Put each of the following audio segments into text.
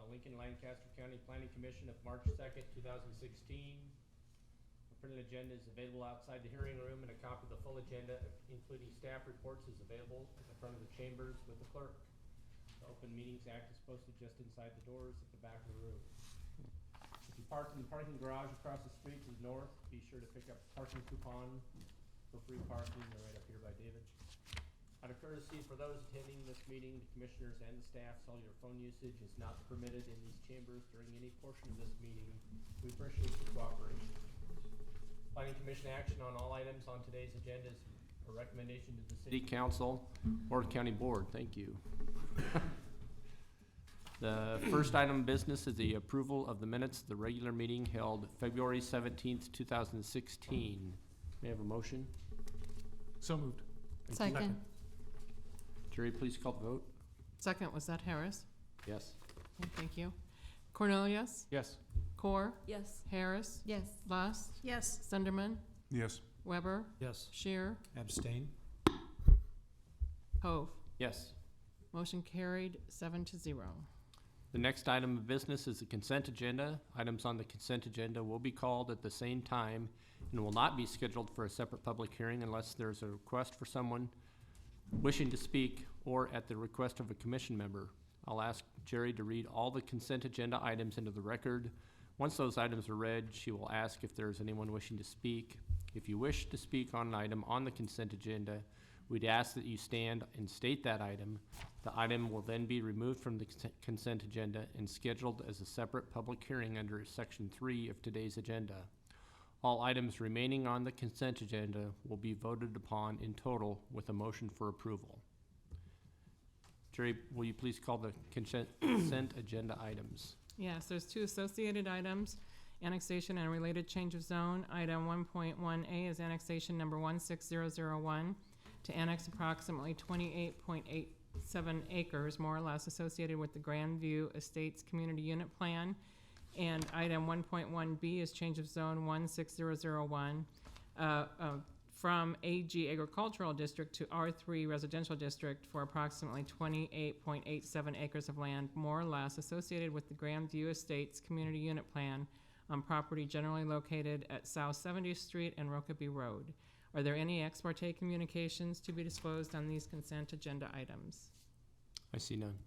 Lincoln Lancaster County Planning Commission of March 2nd, 2016. The printed agenda is available outside the hearing room, and a copy of the full agenda, including staff reports, is available at the front of the chambers with the clerk. The Open Meetings Act is posted just inside the doors at the back of the room. If you park in the parking garage across the street to the north, be sure to pick up a parking coupon for free parking. They're right up here by David. Out of courtesy for those attending this meeting, the commissioners and the staff, cellular phone usage is not permitted in these chambers during any portion of this meeting. We appreciate your cooperation. Planning Commission action on all items on today's agenda is a recommendation to the City Council or County Board. Thank you. The first item of business is the approval of the minutes of the regular meeting held February 17th, 2016. May I have a motion? So moved. Second. Jerry, please call the vote. Second, was that Harris? Yes. Okay, thank you. Cornelius? Yes. Core? Yes. Harris? Yes. Lust? Yes. Sunderman? Yes. Weber? Yes. Shear? Abstain. Hove? Yes. Motion carried 7-0. The next item of business is the consent agenda. Items on the consent agenda will be called at the same time and will not be scheduled for a separate public hearing unless there's a request for someone wishing to speak or at the request of a commission member. I'll ask Jerry to read all the consent agenda items into the record. Once those items are read, she will ask if there's anyone wishing to speak. If you wish to speak on an item on the consent agenda, we'd ask that you stand and state that item. The item will then be removed from the consent agenda and scheduled as a separate public hearing under Section 3 of today's agenda. All items remaining on the consent agenda will be voted upon in total with a motion for approval. Jerry, will you please call the consent agenda items? Yes, there's two associated items, annexation and related change of zone. Item 1.1A is annexation number 16001 to annex approximately 28.87 acres, more or less, associated with the Grandview Estates Community Unit Plan. And item 1.1B is change of zone 16001 from AG Agricultural District to R3 Residential District for approximately 28.87 acres of land, more or less, associated with the Grandview Estates Community Unit Plan on property generally located at South 70th Street and Rokeby Road. Are there any ex parte communications to be disclosed on these consent agenda items? I see none.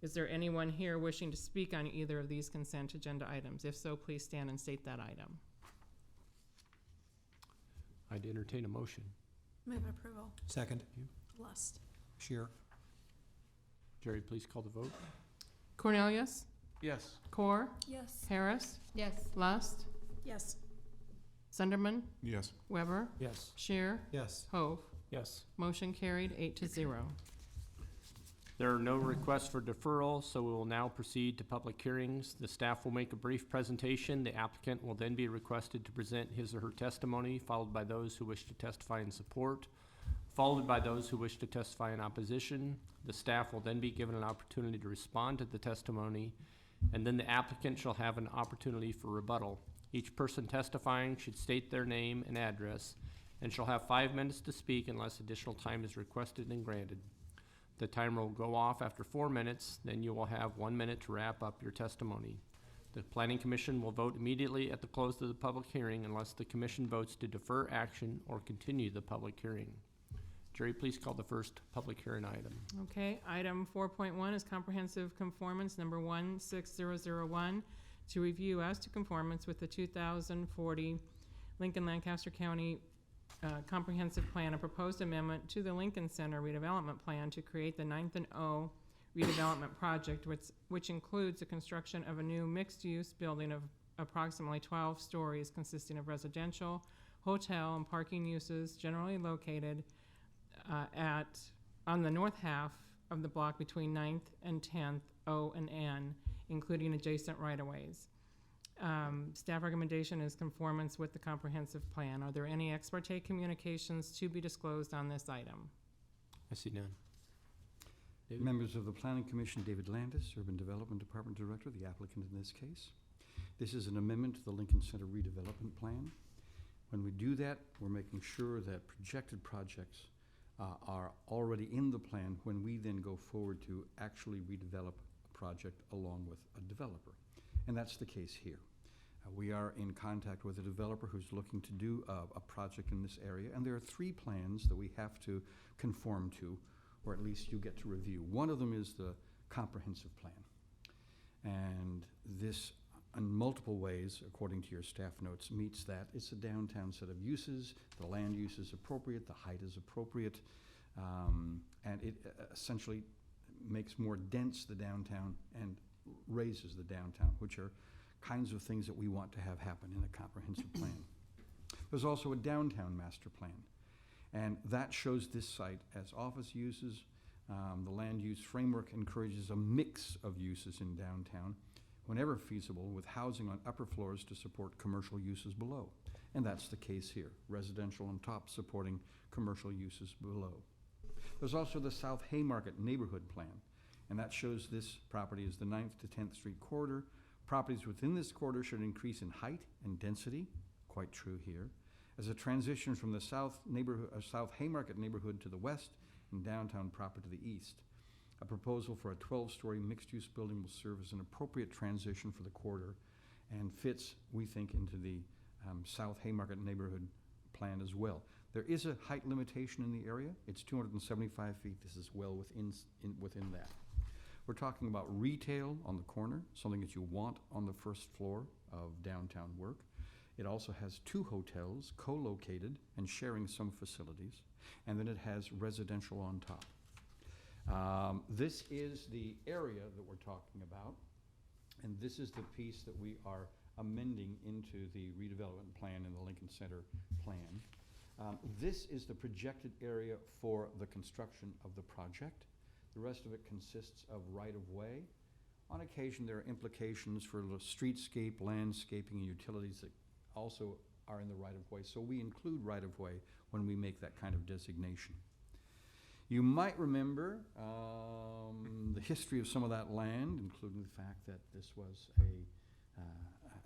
Is there anyone here wishing to speak on either of these consent agenda items? If so, please stand and state that item. I'd entertain a motion. Move approval. Second. Lust. Shear. Jerry, please call the vote. Cornelius? Yes. Core? Yes. Harris? Yes. Lust? Yes. Sunderman? Yes. Weber? Yes. Shear? Yes. Hove? Yes. Motion carried 8-0. There are no requests for deferral, so we will now proceed to public hearings. The staff will make a brief presentation. The applicant will then be requested to present his or her testimony, followed by those who wish to testify in support, followed by those who wish to testify in opposition. The staff will then be given an opportunity to respond to the testimony, and then the applicant shall have an opportunity for rebuttal. Each person testifying should state their name and address and shall have 5 minutes to speak unless additional time is requested and granted. The timer will go off after 4 minutes, then you will have 1 minute to wrap up your testimony. The Planning Commission will vote immediately at the close of the public hearing unless the Commission votes to defer action or continue the public hearing. Jerry, please call the first public hearing item. Okay, item 4.1 is comprehensive conformance number 16001 to review as to conformance with the 2040 Lincoln Lancaster County Comprehensive Plan, a proposed amendment to the Lincoln Center redevelopment plan to create the 9th and O redevelopment project, which includes the construction of a new mixed-use building of approximately 12 stories consisting of residential, hotel, and parking uses generally located on the north half of the block between 9th and 10th O and N, including adjacent right-of-ways. Staff recommendation is conformance with the comprehensive plan. Are there any ex parte communications to be disclosed on this item? I see none. David? Members of the Planning Commission, David Landis, Urban Development Department Director, the applicant in this case. This is an amendment to the Lincoln Center redevelopment plan. When we do that, we're making sure that projected projects are already in the plan when we then go forward to actually redevelop a project along with a developer. And that's the case here. We are in contact with a developer who's looking to do a project in this area, and there are 3 plans that we have to conform to, or at least you get to review. One of them is the comprehensive plan. And this, in multiple ways, according to your staff notes, meets that. It's a downtown set of uses, the land use is appropriate, the height is appropriate, and it essentially makes more dense the downtown and raises the downtown, which are kinds of things that we want to have happen in a comprehensive plan. There's also a downtown master plan, and that shows this site as office uses. The land use framework encourages a mix of uses in downtown, whenever feasible, with housing on upper floors to support commercial uses below. And that's the case here, residential on top supporting commercial uses below. There's also the South Haymarket Neighborhood Plan, and that shows this property as the 9th to 10th Street corridor. Properties within this corridor should increase in height and density, quite true here, as a transition from the South Haymarket neighborhood to the west and downtown proper to the east. A proposal for a 12-story mixed-use building will serve as an appropriate transition for the corridor and fits, we think, into the South Haymarket neighborhood plan as well. There is a height limitation in the area. It's 275 feet. This is well within that. We're talking about retail on the corner, something that you want on the first floor of downtown work. It also has 2 hotels co-located and sharing some facilities, and then it has residential on top. This is the area that we're talking about, and this is the piece that we are amending into the redevelopment plan and the Lincoln Center plan. This is the projected area for the construction of the project. The rest of it consists of right-of-way. On occasion, there are implications for the streetscape, landscaping, and utilities that also are in the right-of-way. So we include right-of-way when we make that kind of designation. You might remember the history of some of that land, including the fact that this was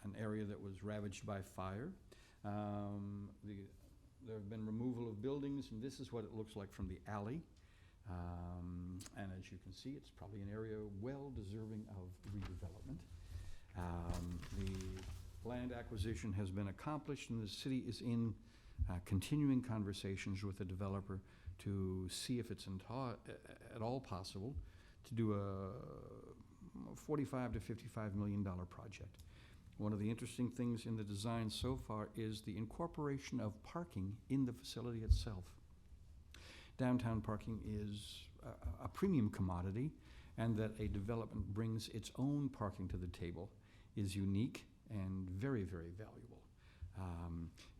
an area that was ravaged by fire. There have been removal of buildings, and this is what it looks like from the alley. And as you can see, it's probably an area well deserving of redevelopment. The land acquisition has been accomplished, and the city is in continuing conversations with the developer to see if it's at all possible to do a $45 to $55 million project. One of the interesting things in the design so far is the incorporation of parking in the facility itself. Downtown parking is a premium commodity, and that a development brings its own parking to the table is unique and very, very valuable.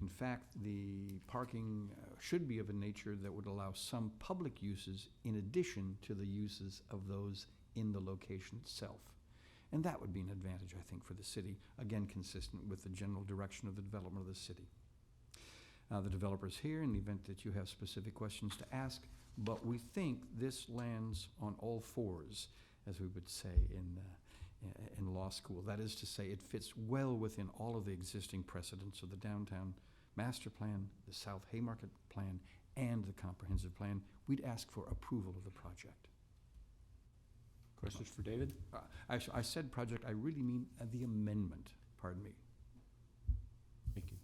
In fact, the parking should be of a nature that would allow some public uses in addition to the uses of those in the location itself. And that would be an advantage, I think, for the city, again, consistent with the general direction of the development of the city. The developer's here in the event that you have specific questions to ask, but we think this lands on all fours, as we would say in law school. That is to say, it fits well within all of the existing precedents of the downtown master plan, the South Haymarket plan, and the comprehensive plan. We'd ask for approval of the project. Questions for David? I said project, I really mean the amendment, pardon me. Thank you.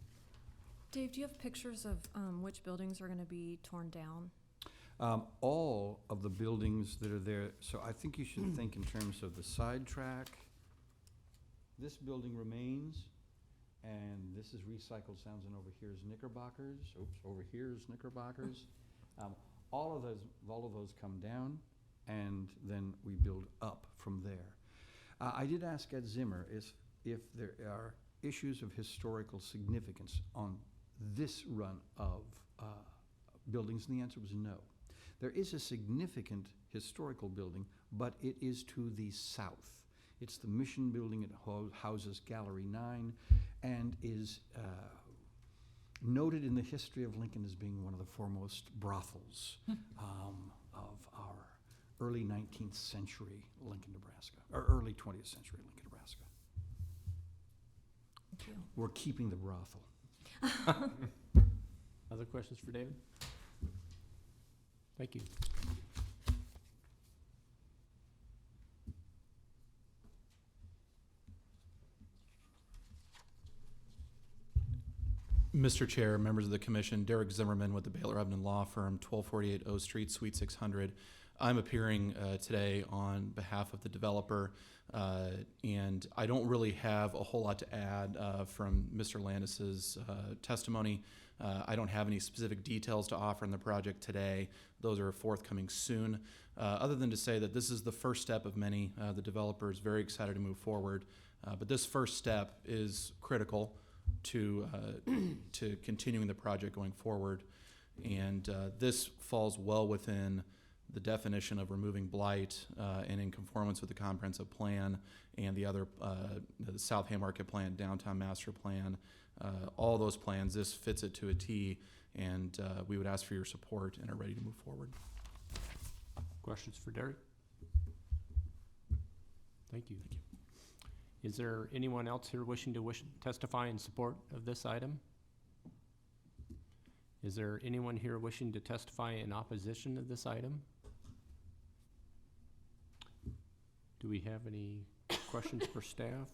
Dave, do you have pictures of which buildings are going to be torn down? All of the buildings that are there, so I think you should think in terms of the sidetrack. This building remains, and this is Recycled Sounds, and over here is Knickerbockers. Oops, over here is Knickerbockers. All of those come down, and then we build up from there. I did ask Ed Zimmer if there are issues of historical significance on this run of buildings, and the answer was no. There is a significant historical building, but it is to the south. It's the Mission Building. It houses Gallery 9 and is noted in the history of Lincoln as being one of the foremost brothels of our early 19th century Lincoln, Nebraska, or early 20th century Lincoln, Nebraska. Thank you. We're keeping the brothel. Other questions for David? Thank you. Mr. Chair, members of the commission, Derek Zimmerman with the Baylor Ebden Law Firm, 1248 O Street, Suite 600. I'm appearing today on behalf of the developer, and I don't really have a whole lot to add from Mr. Landis's testimony. I don't have any specific details to offer in the project today. Those are forthcoming soon. Other than to say that this is the first step of many. The developer is very excited to move forward, but this first step is critical to continuing the project going forward. And this falls well within the definition of removing blight and in conformance with the comprehensive plan and the other, the South Haymarket Plan, Downtown Master Plan, all those plans. This fits it to a T, and we would ask for your support and are ready to move forward. Questions for Derek? Thank you. Is there anyone else here wishing to testify in support of this item? Is there anyone here wishing to testify in opposition of this item? Do we have any questions for staff?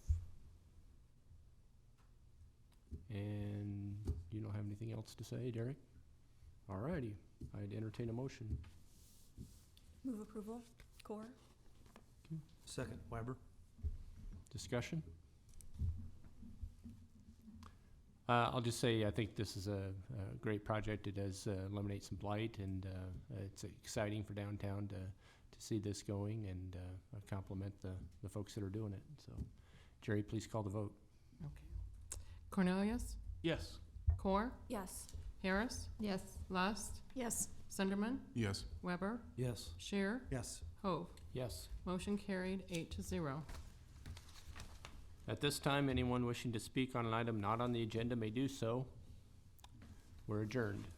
And you don't have anything else to say, Derek? All righty, I'd entertain a motion. Move approval. Core. Second, Weber. Discussion? I'll just say I think this is a great project. It does eliminate some blight, and it's exciting for downtown to see this going, and compliment the folks that are doing it. So, Jerry, please call the vote. Okay. Cornelius? Yes. Core? Yes. Harris? Yes. Lust? Yes. Sunderman? Yes. Weber? Yes. Shear? Yes. Hove? Yes. Motion carried 8-0. At this time, anyone wishing to speak on an item not on the agenda may do so. We're adjourned.